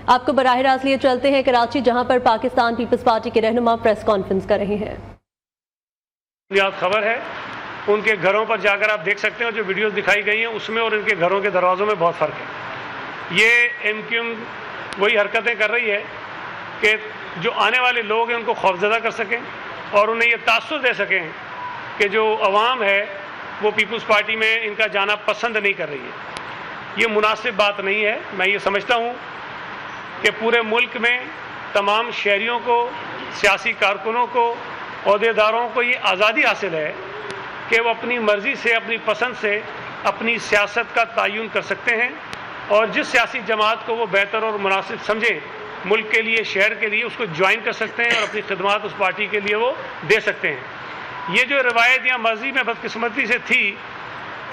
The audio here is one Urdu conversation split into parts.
آپ کو براہ راست لیے چلتے ہیں کراچی، جہاں پر پاکستان پیپلز پارٹی کے رہنما پریس کانفرنس کر رہے ہیں۔ خبر ہے ان کے گھروں پر جا کر آپ دیکھ سکتے ہیں، جو ویڈیوز دکھائی گئی ہیں اس میں اور ان کے گھروں کے دروازوں میں بہت فرق ہے۔ یہ ایم کیو ایم وہی حرکتیں کر رہی ہے کہ جو آنے والے لوگ ہیں ان کو خوفزدہ کر سکیں اور انہیں یہ تاثر دے سکیں کہ جو عوام ہے وہ پیپلز پارٹی میں ان کا جانا پسند نہیں کر رہی ہے۔ یہ مناسب بات نہیں ہے۔ میں یہ سمجھتا ہوں کہ پورے ملک میں تمام شہریوں کو، سیاسی کارکنوں کو، عہدیداروں کو یہ آزادی حاصل ہے کہ وہ اپنی مرضی سے، اپنی پسند سے اپنی سیاست کا تعین کر سکتے ہیں، اور جس سیاسی جماعت کو وہ بہتر اور مناسب سمجھیں ملک کے لیے، شہر کے لیے، اس کو جوائن کر سکتے ہیں اور اپنی خدمات اس پارٹی کے لیے وہ دے سکتے ہیں۔ یہ جو روایت یا مرضی میں بدقسمتی سے تھی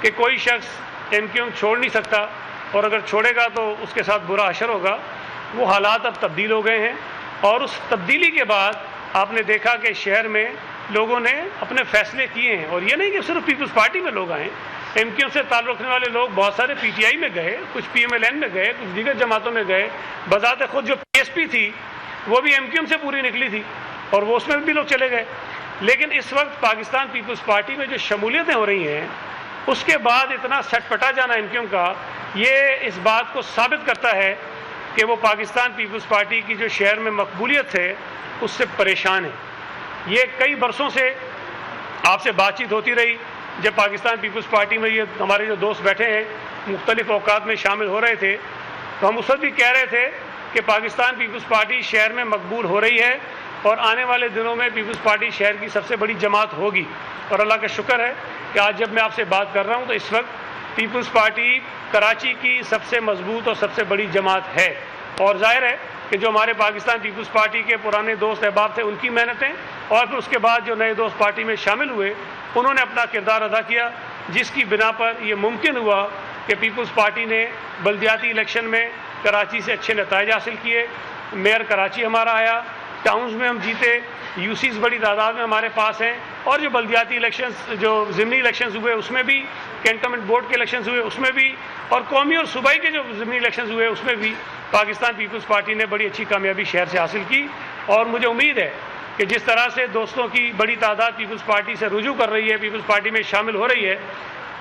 کہ کوئی شخص ایم کیو ایم چھوڑ نہیں سکتا اور اگر چھوڑے گا تو اس کے ساتھ برا حشر ہوگا، وہ حالات اب تبدیل ہو گئے ہیں، اور اس تبدیلی کے بعد آپ نے دیکھا کہ شہر میں لوگوں نے اپنے فیصلے کیے ہیں، اور یہ نہیں کہ صرف پیپلز پارٹی میں لوگ آئیں، ایم کیو ایم سے تعلق رکھنے والے لوگ بہت سارے پی ٹی آئی میں گئے، کچھ پی ایم ایل این میں گئے، کچھ دیگر جماعتوں میں گئے، بذات خود جو پی ایس پی تھی وہ بھی ایم کیو ایم سے پوری نکلی تھی اور وہ اس میں بھی لوگ چلے گئے۔ لیکن اس وقت پاکستان پیپلز پارٹی میں جو شمولیتیں ہو رہی ہیں اس کے بعد اتنا سٹ پٹا جانا ایم کیو ایم کا، یہ اس بات کو ثابت کرتا ہے کہ وہ پاکستان پیپلز پارٹی کی جو شہر میں مقبولیت ہے اس سے پریشان ہے۔ یہ کئی برسوں سے آپ سے بات چیت ہوتی رہی، جب پاکستان پیپلز پارٹی میں یہ ہمارے جو دوست بیٹھے ہیں مختلف اوقات میں شامل ہو رہے تھے، تو ہم اس وقت بھی کہہ رہے تھے کہ پاکستان پیپلز پارٹی شہر میں مقبول ہو رہی ہے اور آنے والے دنوں میں پیپلز پارٹی شہر کی سب سے بڑی جماعت ہوگی، اور اللہ کا شکر ہے کہ آج جب میں آپ سے بات کر رہا ہوں تو اس وقت پیپلز پارٹی کراچی کی سب سے مضبوط اور سب سے بڑی جماعت ہے۔ اور ظاہر ہے کہ جو ہمارے پاکستان پیپلز پارٹی کے پرانے دوست احباب تھے ان کی محنتیں، اور پھر اس کے بعد جو نئے دوست پارٹی میں شامل ہوئے انہوں نے اپنا کردار ادا کیا، جس کی بنا پر یہ ممکن ہوا کہ پیپلز پارٹی نے بلدیاتی الیکشن میں کراچی سے اچھے نتائج حاصل کیے، میئر کراچی ہمارا آیا، ٹاؤنز میں ہم جیتے، یو سیز بڑی تعداد میں ہمارے پاس ہیں، اور جو بلدیاتی الیکشنز، جو ضمنی الیکشنز ہوئے اس میں بھی، کینٹونمنٹ بورڈ کے الیکشنز ہوئے اس میں بھی، اور قومی اور صوبائی کے جو ضمنی الیکشنز ہوئے اس میں بھی پاکستان پیپلز پارٹی نے بڑی اچھی کامیابی شہر سے حاصل کی۔ اور مجھے امید ہے کہ جس طرح سے دوستوں کی بڑی تعداد پیپلز پارٹی سے رجوع کر رہی ہے، پیپلز پارٹی میں شامل ہو رہی ہے،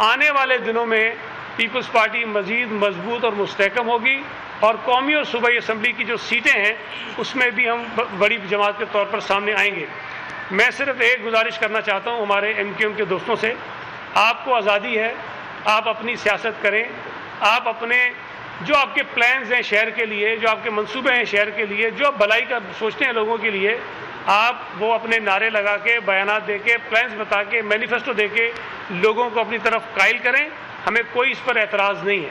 آنے والے دنوں میں پیپلز پارٹی مزید مضبوط اور مستحکم ہوگی، اور قومی اور صوبائی اسمبلی کی جو سیٹیں ہیں اس میں بھی ہم بڑی جماعت کے طور پر سامنے آئیں گے۔ میں صرف ایک گزارش کرنا چاہتا ہوں ہمارے ایم کیو ایم کے دوستوں سے، آپ کو آزادی ہے، آپ اپنی سیاست کریں، آپ اپنے جو آپ کے پلانز ہیں شہر کے لیے، جو آپ کے منصوبے ہیں شہر کے لیے، جو آپ بھلائی کا سوچتے ہیں لوگوں کے لیے، آپ وہ اپنے نعرے لگا کے، بیانات دے کے، پلانز بتا کے، مینیفیسٹو دے کے لوگوں کو اپنی طرف قائل کریں، ہمیں کوئی اس پر اعتراض نہیں ہے۔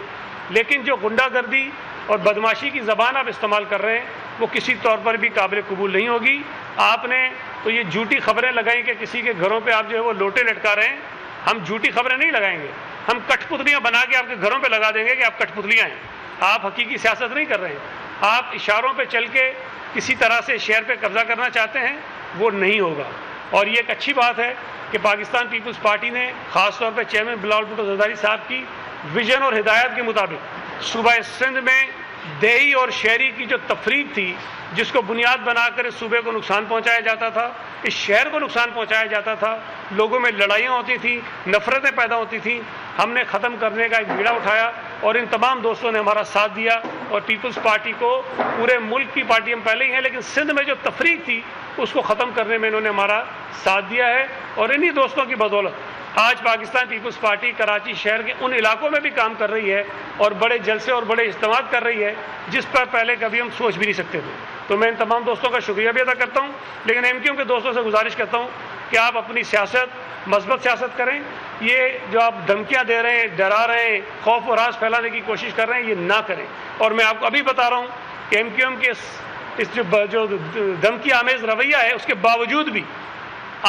لیکن جو غنڈہ گردی اور بدماشی کی زبان آپ استعمال کر رہے ہیں وہ کسی طور پر بھی قابل قبول نہیں ہوگی۔ آپ نے تو یہ جھوٹی خبریں لگائیں کہ کسی کے گھروں پہ آپ جو ہے وہ لوٹے لٹکا رہے ہیں، ہم جھوٹی خبریں نہیں لگائیں گے، ہم کٹ پتلیاں بنا کے آپ کے گھروں پہ لگا دیں گے کہ آپ کٹ پتلیاں ہیں۔ آپ حقیقی سیاست نہیں کر رہے ہیں، آپ اشاروں پہ چل کے کسی طرح سے شہر پہ قبضہ کرنا چاہتے ہیں، وہ نہیں ہوگا۔ اور یہ ایک اچھی بات ہے کہ پاکستان پیپلز پارٹی نے خاص طور پہ چیئرمین بلاول بھٹو زرداری صاحب کی ویژن اور ہدایت کے مطابق صوبہ سندھ میں دیہی اور شہری کی جو تفریق تھی، جس کو بنیاد بنا کر اس صوبے کو نقصان پہنچایا جاتا تھا، اس شہر کو نقصان پہنچایا جاتا تھا، لوگوں میں لڑائیاں ہوتی تھیں، نفرتیں پیدا ہوتی تھیں، ہم نے ختم کرنے کا ایک بیڑا اٹھایا، اور ان تمام دوستوں نے ہمارا ساتھ دیا، اور پیپلز پارٹی کو پورے ملک کی پارٹی ہم پہلے ہی ہیں، لیکن سندھ میں جو تفریق تھی اس کو ختم کرنے میں انہوں نے ہمارا ساتھ دیا ہے، اور انہی دوستوں کی بدولت آج پاکستان پیپلز پارٹی کراچی شہر کے ان علاقوں میں بھی کام کر رہی ہے اور بڑے جلسے اور بڑے اجتماعات کر رہی ہے جس پر پہلے کبھی ہم سوچ بھی نہیں سکتے تھے۔ تو میں ان تمام دوستوں کا شکریہ بھی ادا کرتا ہوں، لیکن ایم کیو ایم کے دوستوں سے گزارش کرتا ہوں کہ آپ اپنی سیاست مثبت سیاست کریں، یہ جو آپ دھمکیاں دے رہے ہیں، ڈرا رہے ہیں، خوف و راز پھیلانے کی کوشش کر رہے ہیں، یہ نہ کریں۔ اور میں آپ کو ابھی بتا رہا ہوں کہ ایم کیو ایم کے اس جو دھمکی آمیز رویہ ہے اس کے باوجود بھی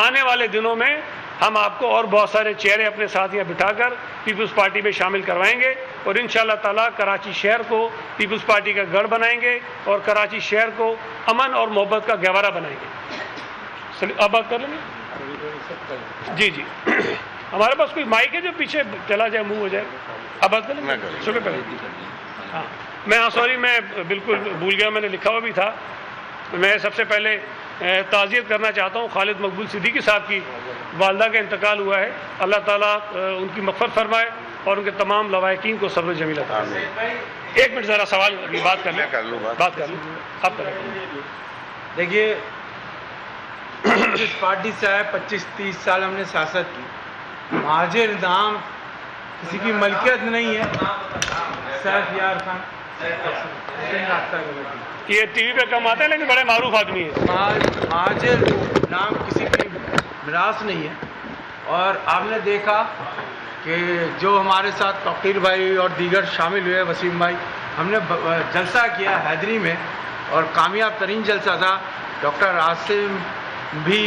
آنے والے دنوں میں ہم آپ کو اور بہت سارے چہرے اپنے ساتھ یہاں بٹھا کر پیپلز پارٹی میں شامل کروائیں گے، اور انشاءاللہ تعالیٰ کراچی شہر کو پیپلز پارٹی کا گڑھ بنائیں گے اور کراچی شہر کو امن اور محبت کا گہوارہ بنائیں گے۔ اب بات کر لیں گے؟ جی جی، ہمارے پاس کوئی مائک ہے جو پیچھے چلا جائے، موو ہو جائے؟ اب بات کر لیں گے؟ شکریہ۔ ہاں میں سوری میں بالکل بھول گیا، میں نے لکھا ہوا بھی تھا. میں سب سے پہلے تعزیت کرنا چاہتا ہوں خالد مقبول صدیقی صاحب کی، والدہ کا انتقال ہوا ہے. اللہ تعالیٰ ان کی مغفرت فرمائے اور ان کے تمام لواحقین کو صبر جمیل عطا فرمائے. ایک منٹ ذرا سوال بات کر لیں. بات کر لیں آپ کریں. دیکھیے جس پارٹی سے آئے 25-30 سال ہم نے سیاست کی. مہاجر نام کسی کی ملکیت نہیں ہے. سیف یار خان یہ ٹی وی پہ کم آتے ہیں لیکن بڑے معروف آدمی ہیں. مہاجر نام کسی کی میراث نہیں ہے. اور آپ نے دیکھا کہ جو ہمارے ساتھ توقیر بھائی اور دیگر شامل ہوئے، وسیم بھائی، ہم نے جلسہ کیا حیدری میں اور کامیاب ترین جلسہ تھا. ڈاکٹر عاصم بھی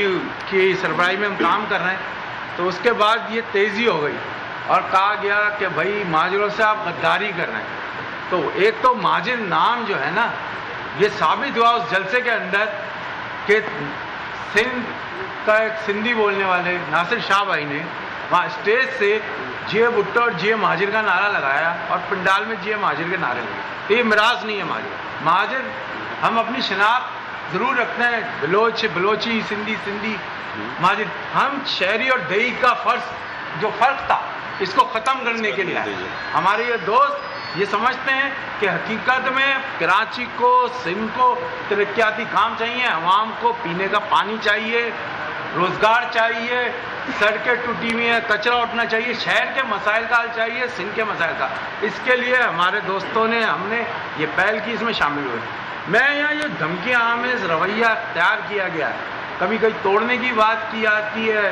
کی سربراہی میں ہم کام کر رہے ہیں. تو اس کے بعد یہ تیزی ہو گئی اور کہا گیا کہ بھائی مہاجروں سے آپ غداری کر رہے ہیں. تو ایک تو مہاجر نام جو ہے نا، یہ ثابت ہوا اس جلسے کے اندر کہ سندھ کا ایک سندھی بولنے والے ناصر شاہ بھائی نے وہاں اسٹیج سے جے بھٹو اور جے مہاجر کا نعرہ لگایا اور پنڈال میں جے مہاجر کے نعرے لگے. تو یہ میراث نہیں ہے. مہاجر ہم اپنی شناخت ضرور رکھتے ہیں، بلوچی، سندھی مہاجر. ہم شہری اور دیہی کا فرق تھا اس کو ختم کرنے کے لیے ہمارے یہ دوست یہ سمجھتے ہیں کہ حقیقت میں کراچی کو، سندھ کو ترقیاتی کام چاہیے، عوام کو پینے کا پانی چاہیے، روزگار چاہیے، سڑکیں ٹوٹی ہوئی ہیں، کچرا اٹھنا چاہیے، شہر کے مسائل کا حل چاہیے، سندھ کے مسائل کا. اس کے لیے ہمارے دوستوں نے، ہم نے یہ پہل کی، اس میں شامل ہوئے. میں یہاں یہ دھمکی آمیز رویہ اختیار کیا گیا ہے. کبھی کہیں توڑنے کی بات کی آتی ہے،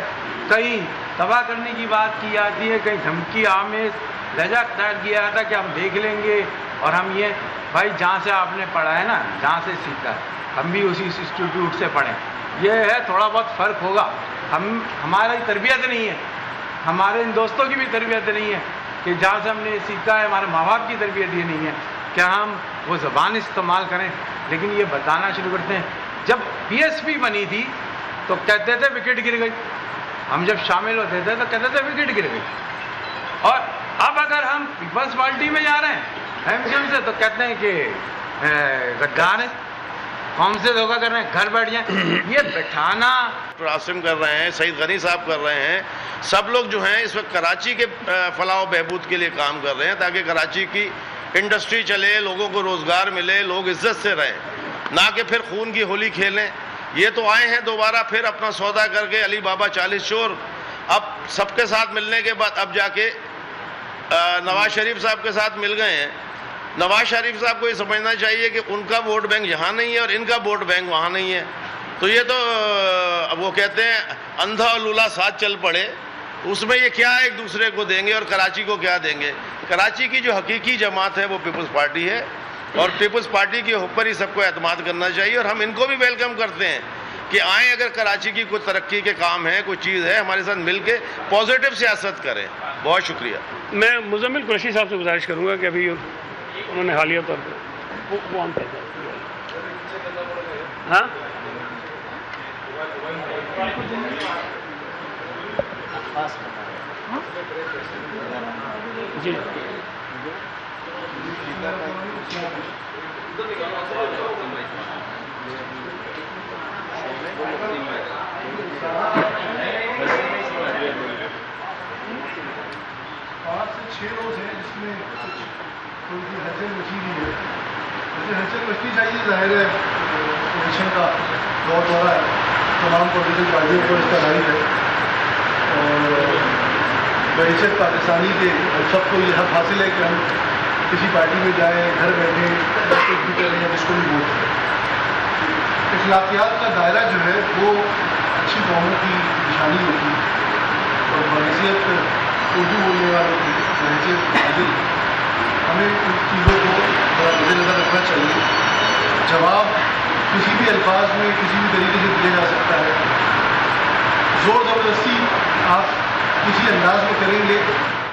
کہیں تباہ کرنے کی بات کی آتی ہے، کہیں دھمکی آمیز لہجہ اختیار کیا جاتا کہ ہم دیکھ لیں گے. اور ہم یہ بھائی جہاں سے آپ نے پڑھا ہے نا، جہاں سے سیکھا ہم بھی اسی انسٹیٹیوٹ سے پڑھیں. یہ ہے تھوڑا بہت فرق ہوگا. ہماری تربیت نہیں ہے، ہمارے ان دوستوں کی بھی تربیت نہیں ہے کہ جہاں سے ہم نے سیکھا ہے. ہمارے ماں باپ کی تربیت یہ نہیں ہے کہ ہم وہ زبان استعمال کریں. لیکن یہ بتانا شروع کرتے ہیں. جب پی ایس پی بنی تھی تو کہتے تھے وکٹ گر گئی. ہم جب شامل ہوتے تھے تو کہتے تھے وکٹ گر گئی. اور اب اگر ہم پیپلز پارٹی میں جا رہے ہیں ایم سی ایم سے تو کہتے ہیں کہ غدار ہیں، قوم سے دھوکہ کر رہے ہیں، گھر بیٹھ جائیں. یہ بٹھانا عاصم کر رہے ہیں، سعید غنی صاحب کر رہے ہیں، سب لوگ جو ہیں اس وقت کراچی کے فلاح و بہبود کے لیے کام کر رہے ہیں تاکہ کراچی کی انڈسٹری چلے، لوگوں کو روزگار ملے، لوگ عزت سے رہیں، نہ کہ پھر خون کی ہولی کھیلیں. یہ تو آئے ہیں دوبارہ پھر اپنا سودا کر کے علی بابا 40 چور. اب سب کے ساتھ ملنے کے بعد اب جا کے نواز شریف صاحب کے ساتھ مل گئے ہیں. نواز شریف صاحب کو یہ سمجھنا چاہیے کہ ان کا ووٹ بینک یہاں نہیں ہے اور ان کا ووٹ بینک وہاں نہیں ہے. تو یہ تو وہ کہتے ہیں اندھا اور لولا ساتھ چل پڑے. اس میں یہ کیا ایک دوسرے کو دیں گے اور کراچی کو کیا دیں گے. کراچی کی جو حقیقی جماعت ہے وہ پیپلز پارٹی ہے اور پیپلز پارٹی کے اوپر ہی سب کو اعتماد کرنا چاہیے. اور ہم ان کو بھی ویلکم کرتے ہیں کہ آئیں، اگر کراچی کی کوئی ترقی کے کام ہے، کوئی چیز ہے، ہمارے ساتھ مل کے پازیٹیو سیاست کریں. بہت شکریہ. میں مزمل قریشی صاحب سے گزارش کروں گا کہ ابھی انہوں نے حالیہ طور پر وہ آن کرتا ہاں جی روز ہے جس میں کچھ تھوڑی سی ہلچل مچی ہوئی ہے. مجھے ہلچل مچنی چاہیے. ظاہر ہے اپوزیشن کا دور ہو رہا ہے، تمام پولیٹیکل پارٹیوں کو اس کا رائٹ ہے اور معیشت پاکستانی کے سب کو یہ حق حاصل ہے کہ ہم کسی پارٹی میں جائیں، گھر بیٹھیں، کچھ بھی کریں یا جس کو بھی ووٹ کریں. اخلاقیات کا دائرہ جو ہے وہ اچھی قوموں کی نشانی ہوتی ہے اور بحیثیت اردو بولنے والوں کی بحیثیت عادل ہمیں ان چیزوں کو بڑا مد نظر رکھنا چاہیے. جواب کسی بھی الفاظ میں کسی بھی طریقے سے دیا جا سکتا ہے. زور زبردستی آپ کسی انداز میں کریں گے